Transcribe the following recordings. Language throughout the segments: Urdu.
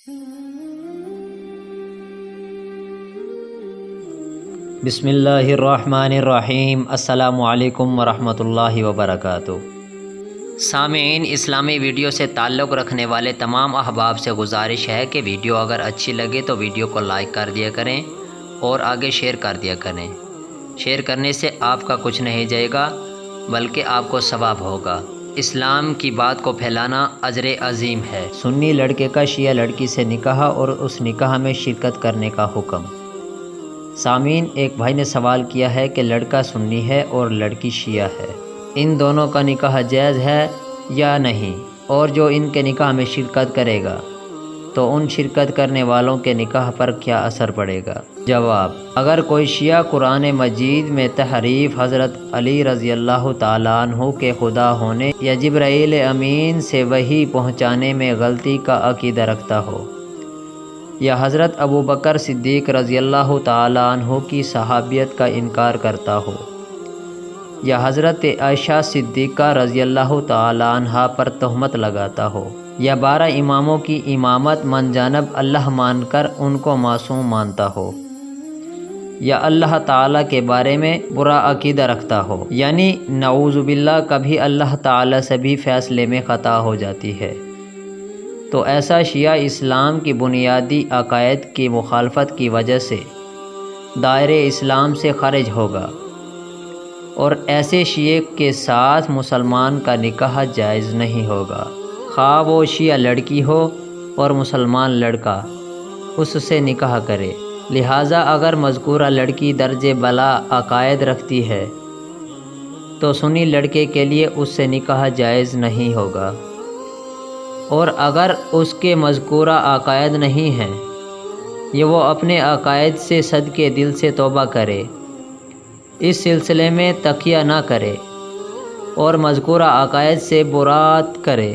بسم اللہ الرحمن الرحیم۔ السلام علیکم ورحمۃ اللہ وبرکاتہ۔ سامعین، اسلامی ویڈیو سے تعلق رکھنے والے تمام احباب سے گزارش ہے کہ ویڈیو اگر اچھی لگے تو ویڈیو کو لائک کر دیا کریں اور آگے شیئر کر دیا کریں۔ شیئر کرنے سے آپ کا کچھ نہیں جائے گا بلکہ آپ کو ثواب ہوگا۔ اسلام کی بات کو پھیلانا اجر عظیم ہے۔ سنی لڑکے کا شیعہ لڑکی سے نکاح اور اس نکاح میں شرکت کرنے کا حکم۔ سامعین، ایک بھائی نے سوال کیا ہے کہ لڑکا سنی ہے اور لڑکی شیعہ ہے، ان دونوں کا نکاح جائز ہے یا نہیں، اور جو ان کے نکاح میں شرکت کرے گا تو ان شرکت کرنے والوں کے نکاح پر کیا اثر پڑے گا؟ جواب: اگر کوئی شیعہ قرآن مجید میں تحریف حضرت علی رضی اللہ تعالیٰ عنہ کے خدا ہونے یا جبرائیل امین سے وحی پہنچانے میں غلطی کا عقیدہ رکھتا ہو، یا حضرت ابوبکر صدیق رضی اللہ تعالیٰ عنہ کی صحابیت کا انکار کرتا ہو، یا حضرت عائشہ صدیقہ رضی اللہ تعالیٰ عنہ پر تہمت لگاتا ہو، یا 12 اماموں کی امامت من جانب اللہ مان کر ان کو معصوم مانتا ہو، یا اللہ تعالیٰ کے بارے میں برا عقیدہ رکھتا ہو، یعنی نعوذ باللہ کبھی اللہ تعالیٰ سے بھی فیصلے میں خطا ہو جاتی ہے، تو ایسا شیعہ اسلام کی بنیادی عقائد کی مخالفت کی وجہ سے دائرے اسلام سے خارج ہوگا، اور ایسے شیعہ کے ساتھ مسلمان کا نکاح جائز نہیں ہوگا، خواہ وہ شیعہ لڑکی ہو اور مسلمان لڑکا اس سے نکاح کرے۔ لہٰذا اگر مذکورہ لڑکی درجہ بالا عقائد رکھتی ہے تو سنی لڑکے کے لیے اس سے نکاح جائز نہیں ہوگا، اور اگر اس کے مذکورہ عقائد نہیں ہیں یا وہ اپنے عقائد سے صدقے دل سے توبہ کرے، اس سلسلے میں تقیہ نہ کرے اور مذکورہ عقائد سے برات کرے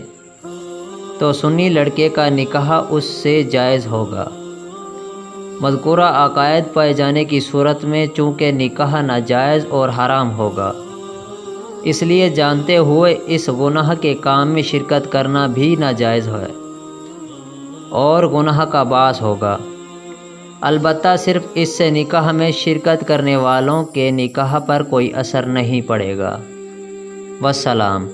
تو سنی لڑکے کا نکاح اس سے جائز ہوگا۔ مذکورہ عقائد پائے جانے کی صورت میں چونکہ نکاح ناجائز اور حرام ہوگا، اس لیے جانتے ہوئے اس گناہ کے کام میں شرکت کرنا بھی ناجائز ہے اور گناہ کا باعث ہوگا۔ البتہ صرف اس سے نکاح میں شرکت کرنے والوں کے نکاح پر کوئی اثر نہیں پڑے گا۔ والسلام۔